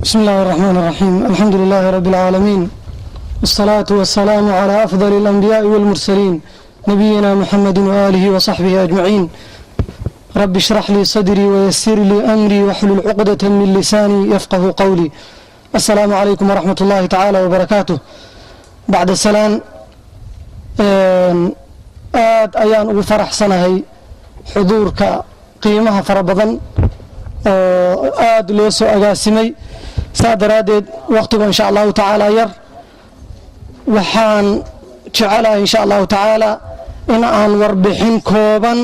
بسم الله الرحمن الرحيم. الحمد لله رب العالمين، والصلاة والسلام على أفضل الأنبياء والمرسلين نبينا محمد وآله وصحبه أجمعين. رب اشرح لي صدري ويسر لي أمري واحلل عقدة من لساني يفقه قولي. السلام عليكم ورحمة الله تعالى وبركاته. بعد السلام أيان ugu faraxsanahay xuduurka qiimaha fara badan oo aad loo soo agaasimay. saa daraadeed waqtigu insha allahu tacaala yar, waxaan jecelahay insha allahu tacaala in aan warbixin kooban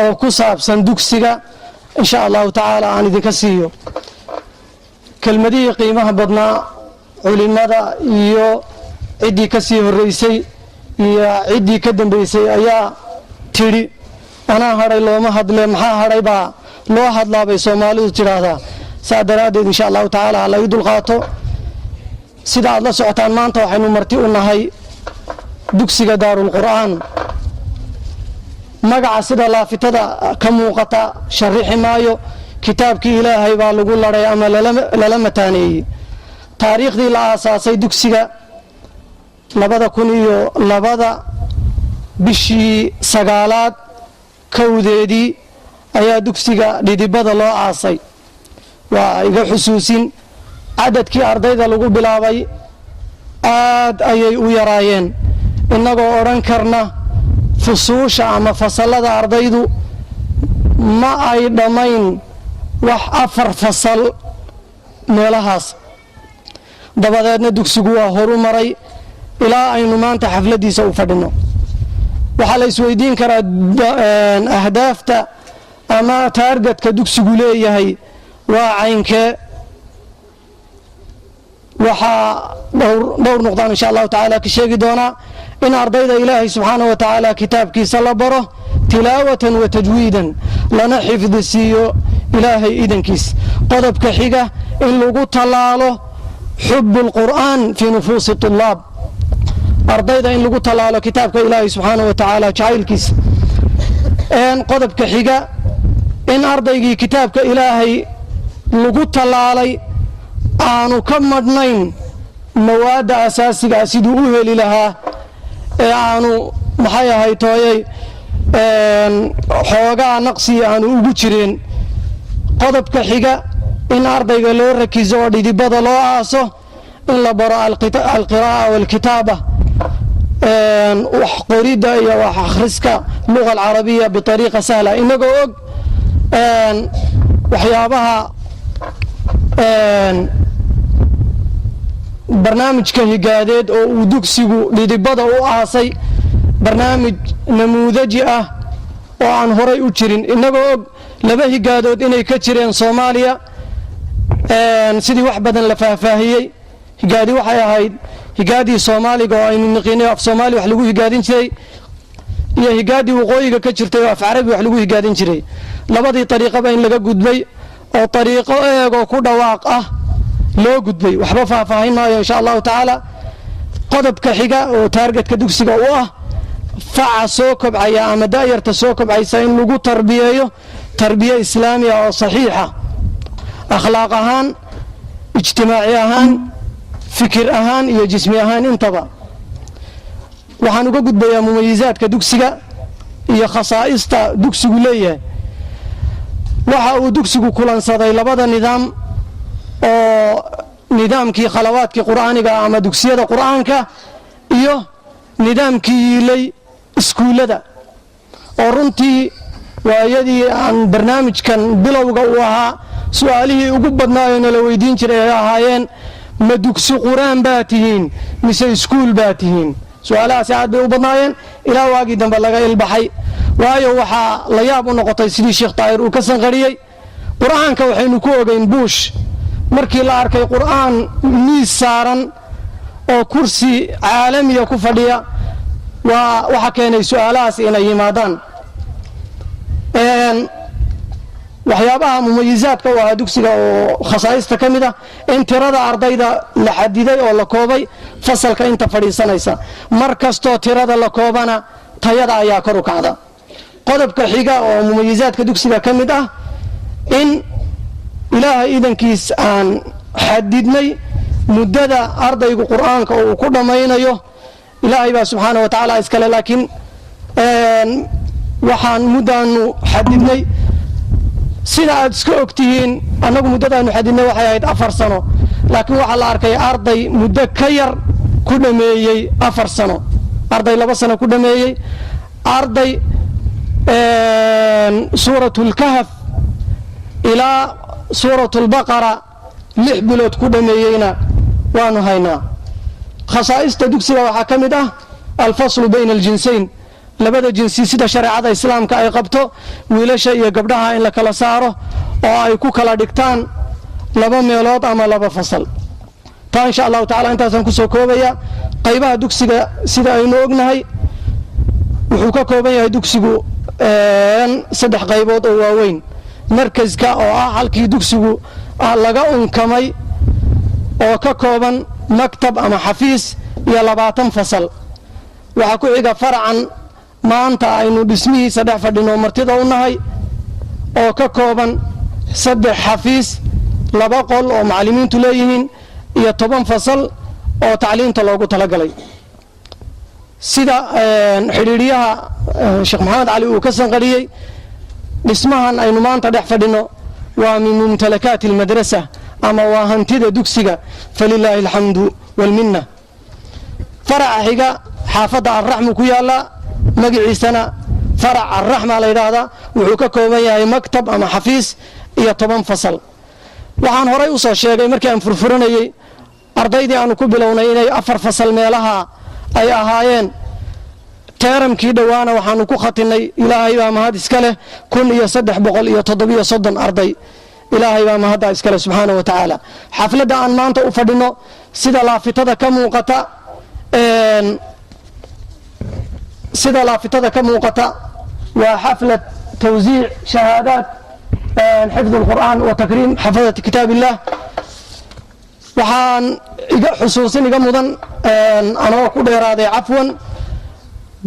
oo ku saabsan dugsiga insha allahu tacaala aan idinka siiyo. kelmadihii qiimaha badnaa culimada iyo ciddii ka sii horeysay iyo ciddii ka dambeysay ayaa tidhi anaa hadhay looma hadle, maxaa hadhay baa loo hadlaabay soomaalidu tidhaahdaa. saa daraaddeed insha allahu tacaala ha laga dulqaato. sida aad la socotaan maanta waxaynu marti u nahay dugsiga daarulqur'aan. magaca sida laafitada ka muuqata sharixi maayo, kitaabkii ilaahay baa lagu ladhay ama lala mataaneeyey. taariikhdii la aasaasay dugsiga 2002 bishii 9aad kowdeedii ayaa dugsiga dhidibada loo aasay. waa iga xusuusin, cadadkii ardayda lagu bilaabay aad ayay u yaraayeen. innagoo odhan karna fusuusha ama fasallada ardaydu ma ay dhammayn wax 4 fasal meelahaas. dabadeedna dugsigu waa horu maray ilaa aynu maanta xafladiisa u fadhino. waxaa la isweydiin karaa ahdaafta ama taargetka dugsigu leeyahay waa caynkee. waxaa dhowr nuqdaan insha allahu tacaala ka sheegi doonaa in ardayda ilaahay subxaana wa tacaala kitaabkiisa la baro tilaawatan wa tajwiidan, lana xifdi siiyo ilaahay idankiis. qodobka xiga in lagu tallaalo xub اlqur'aan fii nufuusi طulaab, ardayda in lagu tallaalo kitaabka ilaahay subxaana wa tacaala jacaylkiisa. qodobka xiga in ardaygii kitaabka ilaahay lagu tallaalay aanu ka madhnayn mawaadda asaasigaa siduu u heli lahaa, ee aanu maxay ahay tooyay xoogaa naqsiya aanu ugu jireen. qodobka xiga in ardayga loo rakiso oo dhidibada loo aaso, in la baro alqiraa'a waalkitaaba, wax qoridda iyo wax akhriska luga alcarabiya biariiqa sahla. inagoo og waxyaabaha barnaamijka higaadeed oo uu dugsigu dhidibada u aasay, barnaamij namuudaji ah oo aan horay u jirin. inagoo og 2 higaadood inay ka jireen soomaaliya, sidii wax badan la faahfaahiyey. higaadi waxay ahayd higaadii soomaaliga oo aynu niqiinay af soomaali wax lagu higaadin jiray, iyo higaadii waqooyiga ka jirtay oo af carabi wax lagu higaadin jiray. labadii ariiqaba in laga gudbay oo ariiqo eegoo ku dhawaaq ah loo gudbay. waxba faahfaahin maayo insha allahu tacaala. qodobka xiga oo taargetka dugsiga u ah faca soo kobcaya ama daayarta soo kobcaysa in lagu tarbiyeeyo tarbiye islaamiya oo saxiixa, akhlaaq ahaan, ijtimaaci ahaan, fikir ahaan iyo jismi ahaan intaba. waxaan uga gudbayaa mumayizaadka dugsiga iyo khasaa'ista dugsigu leeyahay. waxa uu dugsigu kulansaday 2 nidaam oo nidaamkii khalawaadkii qur'aaniga ama dugsiyada qur'aanka iyo nidaamkii yiilay iskuullada, oo runtii waayadii aan barnaamijkan bilowga u ahaa su-aalihii ugu badnaayoo nala weydiin jiray ay ahaayeen ma dugsi qur'aan baa tihiin mise iskuul baa tihiin. su-aalahaasi aad bay u badnaayeen ilaa waagii dambe laga ilbaxay. waayo waxaa la yaab u noqotay sidii sheekh daahir uu ka sanqariyey. qur'aanka waxaynu ku ogeyn buush, markii la arkay qur'aan miis saaran oo kursi caalamiya ku fadhiya, waxa keenay su-aalahaas inay yimaadaan. waxyaabaha mumayizaadka u ahaa dugsiga oo khasaa'ista ka mid ah in tirada ardayda la xadiday oo la koobay fasalka inta fadhiisanaysa. mar kastoo tirada la koobana tayada ayaa kor u kacda. qodobka xiga oo mumayizaadka dugsiga ka mid ah in ilaahay idankiis aan xadidnay muddada ardaygu qur'aanka uu ku dhammaynayo ilaahay baa subxaana wa tacaala iskale, laakiin waxaan muddaanu xadidnay sida aad iska og tihiin. annagu muddadaanu xadidnay waxay ahayd 4 sano, laakiin waxaa la arkay arday muddo ka yar ku dhameeyey 4 sano, arday 2 sano ku dhameeyey, arday suuratulkahf ilaa suuratulbaqara 6 bilood ku dhameeyeyna waanu haynaa. khasaa'ista dugsiga waxaa ka mid ah alfaslu bayna aljinsayn, labada jinsi sida shareecada islaamka ay qabto, wiilasha iyo gabdhaha in la kala saaro oo ay ku kala dhigtaan 2 meelood ama 2 fasal. taa insha allahu tacala intaasaan kusoo koobaya. qaybaha dugsiga sida aynu ognahay wuxuu ka kooban yahay dugsigu 3 qaybood oo waaweyn. markaska oo ah halkii dugsigu laga unkamay oo ka kooban maktab ama xafiis iyo 20 fasal. waxaa ku xiga faracan maanta aynu dhismihiisa dhex fadhino martida u nahay oo ka kooban 3 xafiis, 2 qol oo macallimiintu leeyihiin iyo 10 fasal oo tacliinta loogu talagalay. sida xidhiidhiyaha sheekh maxamed cali uu ka sanqariyey, dhismahan aynu maanta dhex fadhino waa min mumtalakaati almadrasa ama waa hantida dugsiga, falilaahi alxamdu walminna. faraca xiga xaafadda arraxmu ku yaalla, magaciisana farac arraxma la yidhaahdaa, wuxuu ka kooban yahay maktab ama xafiis iyo 10 fasal. waxaan horay u soo sheegay markii aan furfuranayey ardaydii aanu ku bilownay inay 4 fasal meelaha ay ahaayeen. teeramkii dhowaana waxaanu ku khatinay, ilaahay baa mahad iska leh, 1337 arday. ilaahay baa mahadda iska leh subxaana wa tacaala. xafladda aan maanta u fadhino sida laafitada ka muuqata waa xaflad tawsiic shahaadaat xifd alqur'aan wa takriim xafadati kitaab illah. waxaan xusuusin iga mudan anoo ku dheeraaday cafwan,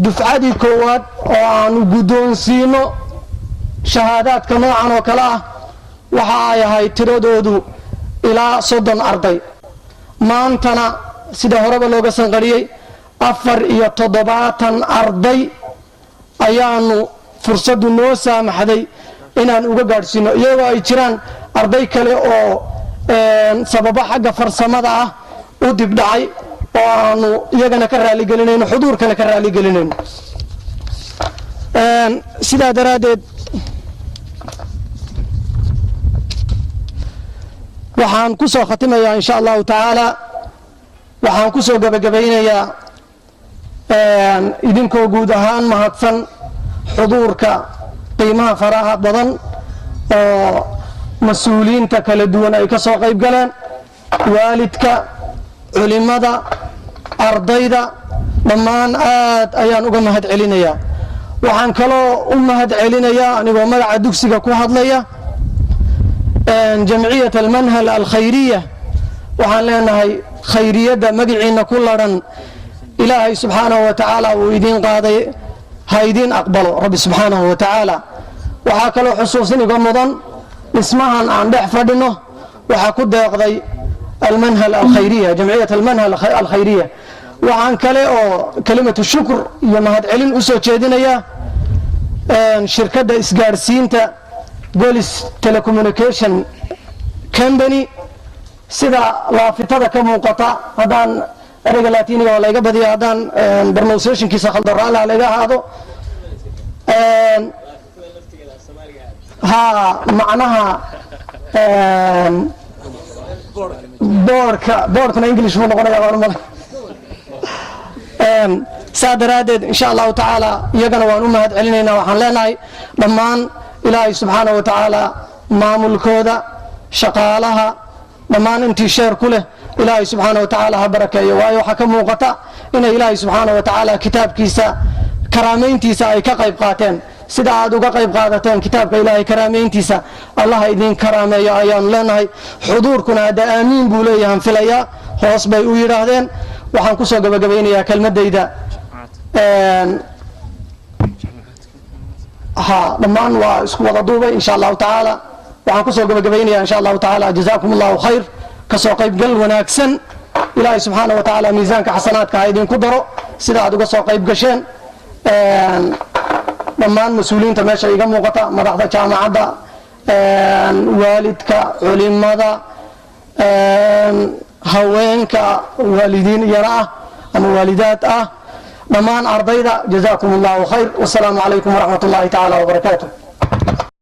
dufcadii koowaad oo aanu guddoonsiino shahaadaadka noocan oo kale ah waxa ay ahayd tiradoodu ilaa 30 arday. maantana sida horeba looga sanqariyey 74 arday ayaanu fursaddu noo saamaxday inaan uga gaadhsiino, iyagoo ay jiraan arday kale oo sababo xagga farsamada ah u dibdhacay oo aanu iyagana ka raaligelinayno, xuduurkana ka raaligelinayno. sidaa daraaddeed waxaan ku soo khatimayaa insha allahu tacaala, waxaan ku soo gabagabaynayaa idinkoo guud ahaan mahadsan xuduurka qiimaha faraha badan oo mas-uuliyiinta kala duwan ay ka soo qayb galeen, waalidka, culimada, ardayda, dhammaan aad ayaan uga mahad celinayaa. waxaan kaloo u mahad celinayaa anigoo magaca dugsiga ku hadlaya jamciyat almanhal alkhayriya. waxaan leenahay khayriyadda magaciina ku ladhan ilaahay subxaanahu wa tacaala uu idiin qaaday ha idiin aqbalo rabbi subxaanahu wa tacaala. waxaa kaloo xusuusin iga mudan dhismahan aan dhex fadhino waxaa ku deeqday almanhal alkhayriya, jamciyat almanhal alkhayriya. waxaan kale oo kelimatu shukr iyo mahad celin u soo jeedinayaa shirkadda isgaadhsiinta golis telecommunication company. sida laafitada ka muuqata, haddaan ereyga latiniga oo layga badiya, haddaan pronunciationkiisa khaldan raallah laga ahaado, macnaha boorkana english buu noqonaya waan malay. saa daraaddeed insha allahu tacaala iyagana waan u mahad celinaynaa. waxaan leenahay dhammaan ilaahay subxaanahu wa tacaala maamulkooda, shaqaalaha, dhammaan intii sheer ku leh ilaahay subxaanahu wa tacaala ha barakeeyo. waayo waxaa ka muuqata inay ilaahay subxaanahu wa tacaala kitaabkiisa karaamayntiisa ay ka qayb qaateen. sida aad uga qayb qaadateen kitaabka ilaahay karaamayntiisa, allaha idiin karaameeyo ayaanu leenahay. xuduurkuna hadda aamiin buu leeyahan filayaa, hoos bay u yidhaahdeen. waxaan ku soo gabagabaynayaa kelmadayda, dhammaan waa isku wada duubay insha allahu tacaala. waxaan kusoo gabagabaynayaa insha allahu tacaala jazaakum allahu khayr kasoo qaybgal wanaagsan ilaahay subxaana wa tacaala miisaanka xasanaadka ha idinku daro sida aad uga soo qayb gasheen dhammaan mas-uuliyiinta meesha iga muuqata madaxda jaamacadda waalidka culimada haweenka waalidiin iyana ah ama waalidaad ah dhammaan ardayda jazaakum allahu khayr wasalaamu calaykum waraxmat ullahi tacaala wabarakaatuh